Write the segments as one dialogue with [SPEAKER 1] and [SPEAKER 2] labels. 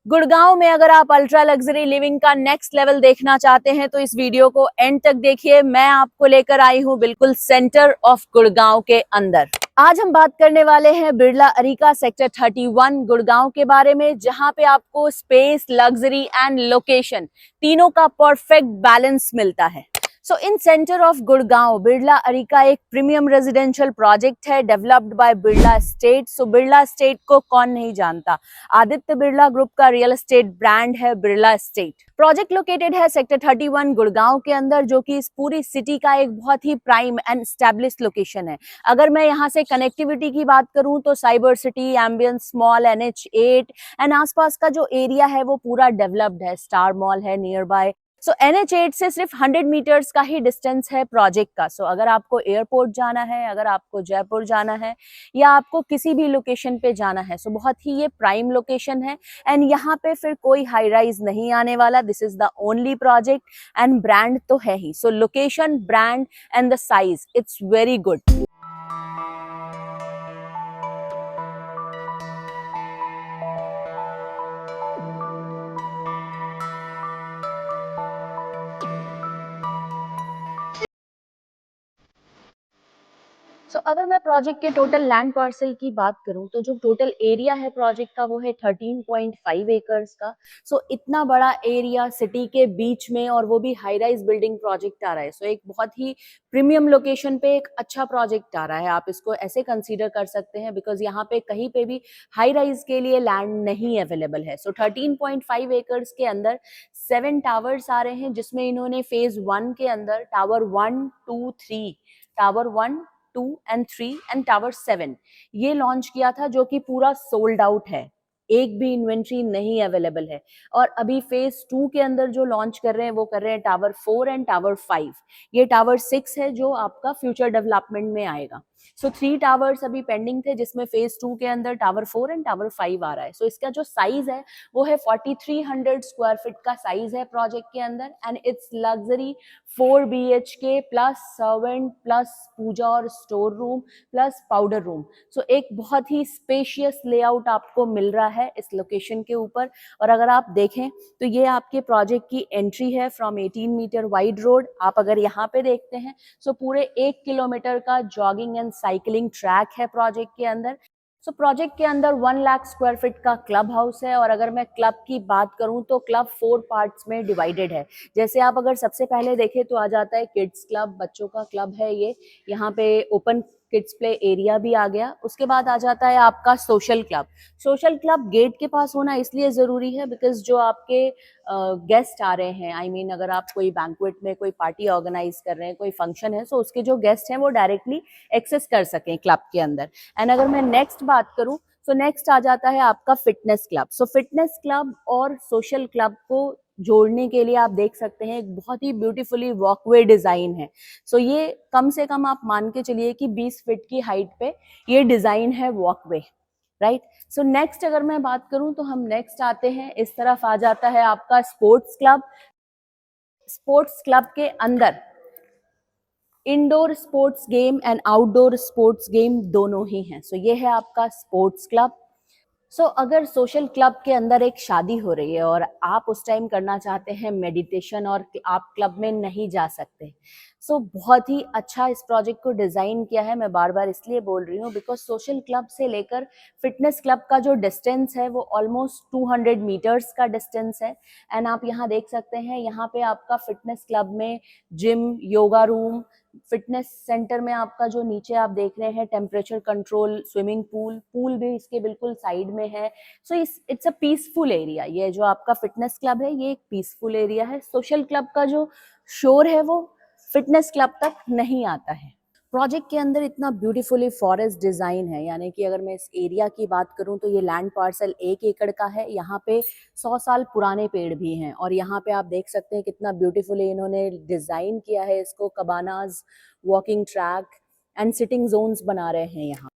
[SPEAKER 1] गुड़गांव में अगर आप अल्ट्रा लग्जरी लिविंग का नेक्स्ट लेवल देखना चाहते हैं तो इस वीडियो को एंड तक देखिए। मैं आपको लेकर आई हूं बिल्कुल सेंटर ऑफ गुड़गांव के अंदर। आज हम बात करने वाले हैं बिरला अरीका सेक्टर 31 गुड़गांव के बारे में, जहां पे आपको स्पेस, लग्जरी एंड लोकेशन तीनों का परफेक्ट बैलेंस मिलता है। सो इन सेंटर ऑफ गुड़गांव बिरला अरीका एक प्रीमियम रेजिडेंशियल प्रोजेक्ट है developed by Birla estate. So Birla estate को कौन नहीं जानता। आदित्य बिरला ग्रुप का रियल एस्टेट ब्रांड है बिरला एस्टेट। प्रोजेक्ट लोकेटेड है सेक्टर 31 गुड़गांव के अंदर, जो कि इस पूरी सिटी का एक बहुत ही प्राइम एंड एस्टैब्लिश्ड लोकेशन है। अगर मैं यहाँ से कनेक्टिविटी की बात करूं तो cyber city, ambience mall, NH8 and आसपास का जो एरिया है वो पूरा डेवलप्ड है। स्टार मॉल है नियर बाय। सो NH8 से सिर्फ 100 मीटर्स का ही डिस्टेंस है प्रोजेक्ट का। सो अगर आपको एयरपोर्ट जाना है, अगर आपको जयपुर जाना है या आपको किसी भी लोकेशन पे जाना है, सो बहुत ही ये प्राइम लोकेशन है। एंड यहाँ पे फिर कोई हाई राइज नहीं आने वाला। This is the only project and brand तो है ही। So location, brand and the size, it's very good. अगर मैं प्रोजेक्ट के टोटल लैंड पार्सल की बात करूं तो जो टोटल एरिया है प्रोजेक्ट का वो है 13.5 एकर्स का। इतना बड़ा एरिया सिटी के बीच में, और वो भी हाई राइज बिल्डिंग प्रोजेक्ट आ रहा है। एक बहुत ही प्रीमियम लोकेशन पे एक अच्छा प्रोजेक्ट आ रहा है। आप इसको ऐसे कंसीडर कर सकते हैं बिकॉज यहाँ पे कहीं पे भी हाई राइज के लिए लैंड नहीं अवेलेबल है। 13.5 एकर्स के अंदर 7 टावर्स आ रहे हैं, जिसमें इन्होंने फेज 1 के अंदर tower 1, 2, 3, tower 1, 2 and 3 and tower 7 ये लॉन्च किया था, जो कि पूरा सोल्ड आउट है। एक भी इन्वेंट्री नहीं अवेलेबल है। और अभी फेज 2 के अंदर जो लॉन्च कर रहे हैं वो कर रहे हैं टावर 4 एंड टावर 5। ये टावर 6 है जो आपका फ्यूचर डेवलपमेंट में आएगा। 3 टावर्स अभी पेंडिंग थे, जिसमें फेज 2 के अंदर टावर 4 एंड टावर 5 आ रहा है। इसका जो साइज है वो है 4300 स्क्वायर फीट का साइज है प्रोजेक्ट के अंदर। And it's luxury 4 BHK plus servant plus puja और store room plus powder room. एक बहुत ही स्पेशियस लेआउट आपको मिल रहा है इस लोकेशन के ऊपर। और अगर आप देखें तो ये आपके प्रोजेक्ट की एंट्री है फ्रॉम 18 मीटर वाइड रोड। आप अगर यहाँ पे देखते हैं पूरे 1 किलोमीटर का जॉगिंग एंड साइकिलिंग ट्रैक है प्रोजेक्ट के अंदर। प्रोजेक्ट के अंदर 1 लाख स्क्वायर फीट का क्लब हाउस है। और अगर मैं क्लब की बात करूं तो क्लब 4 पार्ट्स में डिवाइडेड है। जैसे आप अगर सबसे पहले देखें तो आ जाता है किड्स क्लब, बच्चों का क्लब है ये। यहाँ पे ओपन किड्स प्ले एरिया भी आ गया। उसके बाद आ जाता है आपका social club. Social club gate के पास होना इसलिए जरूरी है बिकॉज जो आपके गेस्ट आ रहे हैं, आई मीन अगर आप कोई बैंक्वेट में कोई पार्टी ऑर्गेनाइज कर रहे हैं, कोई फंक्शन है, उसके जो गेस्ट हैं वो डायरेक्टली एक्सेस कर सकें क्लब के अंदर। एंड अगर मैं नेक्स्ट बात करूं नेक्स्ट आ जाता है आपका फिटनेस क्लब। फिटनेस क्लब और सोशल क्लब को जोड़ने के लिए आप देख सकते हैं एक बहुत ही ब्यूटीफुली वॉकवे डिजाइन है। ये कम से कम आप मान के चलिए कि 20 फीट की हाइट पे ये डिजाइन है वॉकवे, राइट। नेक्स्ट अगर मैं बात करूं तो हम नेक्स्ट आते हैं, इस तरफ आ जाता है आपका स्पोर्ट्स क्लब। स्पोर्ट्स क्लब के अंदर indoor sports game and outdoor sports game दोनों ही हैं। ये है आपका स्पोर्ट्स क्लब। अगर सोशल क्लब के अंदर एक शादी हो रही है और आप उस टाइम करना चाहते हैं मेडिटेशन और आप क्लब में नहीं जा सकते, बहुत ही अच्छा इस प्रोजेक्ट को डिजाइन किया है। मैं बार बार इसलिए बोल रही हूँ बिकॉज सोशल क्लब से लेकर फिटनेस क्लब का जो डिस्टेंस है वो ऑलमोस्ट 200 मीटर्स का डिस्टेंस है। एंड आप यहाँ देख सकते हैं, यहाँ पे आपका फिटनेस क्लब में gym, yoga room, fitness centre में आपका जो नीचे आप देख रहे हैं टेम्परेचर कंट्रोल, स्विमिंग पूल भी इसके बिल्कुल साइड में है। It's a peaceful area. ये जो आपका फिटनेस क्लब है ये एक पीसफुल एरिया है। सोशल क्लब का जो शोर है वो फिटनेस क्लब तक नहीं आता है। प्रोजेक्ट के अंदर इतना ब्यूटीफुली फॉरेस्ट डिजाइन है, यानी कि अगर मैं इस एरिया की बात करूं तो ये लैंड पार्सल 1 एकड़ का है। यहाँ पे 100 साल पुराने पेड़ भी हैं। और यहाँ पे आप देख सकते हैं कितना ब्यूटीफुली इन्होंने डिजाइन किया है इसको। Cabanas, walking track and sitting zones बना रहे हैं यहाँ।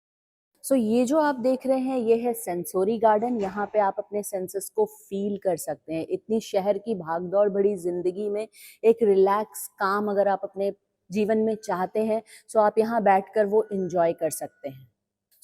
[SPEAKER 1] ये जो आप देख रहे हैं ये है सेंसोरी गार्डन। यहाँ पे आप अपने सेंसेस को फील कर सकते हैं। इतनी शहर की भागदौड़ भरी जिंदगी में एक रिलैक्स काम अगर आप अपने जीवन में चाहते हैं आप यहाँ बैठकर वो एंजॉय कर सकते हैं।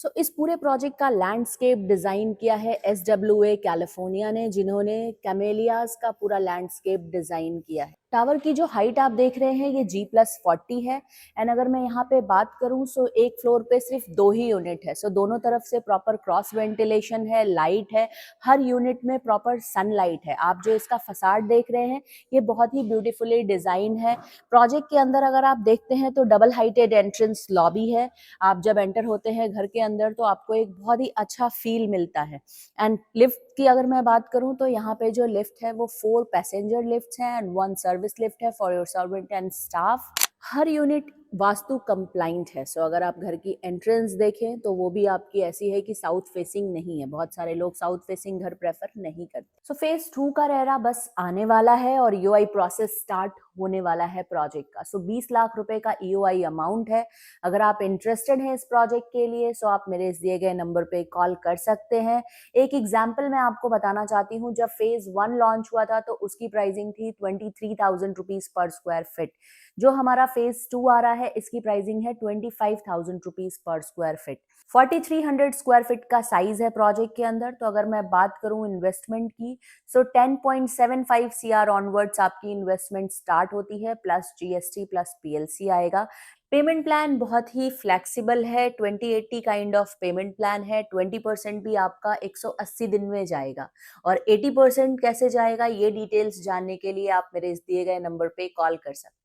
[SPEAKER 1] सो इस पूरे प्रोजेक्ट का लैंडस्केप डिजाइन किया है SWA कैलिफोर्निया ने, जिन्होंने कैमेलियाज का पूरा लैंडस्केप डिजाइन किया है। टावर की जो हाइट आप देख रहे हैं ये G+40 है। एंड अगर मैं यहाँ पे बात करूँ सो एक फ्लोर पे सिर्फ 2 ही यूनिट है। सो दोनों तरफ से प्रॉपर क्रॉस वेंटिलेशन है, लाइट है, हर यूनिट में प्रॉपर सनलाइट है। आप जो इसका फसाड देख रहे हैं ये बहुत ही ब्यूटीफुली डिजाइन है। प्रोजेक्ट के अंदर अगर आप देखते हैं तो डबल हाइटेड एंट्रेंस लॉबी है। आप जब एंटर होते हैं घर के अंदर तो आपको एक बहुत ही अच्छा फील मिलता है। एंड लिफ्ट की अगर मैं बात करूं तो यहाँ पे जो लिफ्ट है वो 4 पैसेंजर लिफ्ट हैं एंड 1 सर्विस लिफ्ट है for your servant and staff. हर यूनिट वास्तु कंप्लाइंट है। सो अगर आप घर की एंट्रेंस देखें तो वो भी आपकी ऐसी है कि साउथ फेसिंग नहीं है। बहुत सारे लोग साउथ फेसिंग घर प्रेफर नहीं करते। सो फेज 2 का रेरा बस आने वाला है और ईओआई प्रोसेस स्टार्ट होने वाला है प्रोजेक्ट का। सो 20 लाख रुपए का ईओआई अमाउंट है। अगर आप इंटरेस्टेड हैं इस प्रोजेक्ट के लिए सो आप मेरे इस दिए गए नंबर पे कॉल कर सकते हैं। एक एग्जाम्पल मैं आपको बताना चाहती हूँ। जब फेज 1 लॉन्च हुआ था तो उसकी प्राइसिंग थी 23,000 रुपीज पर स्क्वायर फीट। जो हमारा फेज 2 आ रहा है इसकी प्राइसिंग है 25,000 rupees per square feet. 4300 square feet का साइज है प्रोजेक्ट के अंदर। तो अगर मैं बात करूं इन्वेस्टमेंट की सो 10.75 CR ऑनवर्ड्स आपकी इन्वेस्टमेंट स्टार्ट होती है, प्लस GST प्लस PLC आएगा। पेमेंट प्लान बहुत ही फ्लेक्सिबल है, 20-80 काइंड ऑफ पेमेंट प्लान है। 20% भी आपका 180 दिन में जाएगा और 80% कैसे जाएगा ये डिटेल्स जानने के लिए आप मेरे इस दिए गए नंबर पे कॉल कर सकते हैं।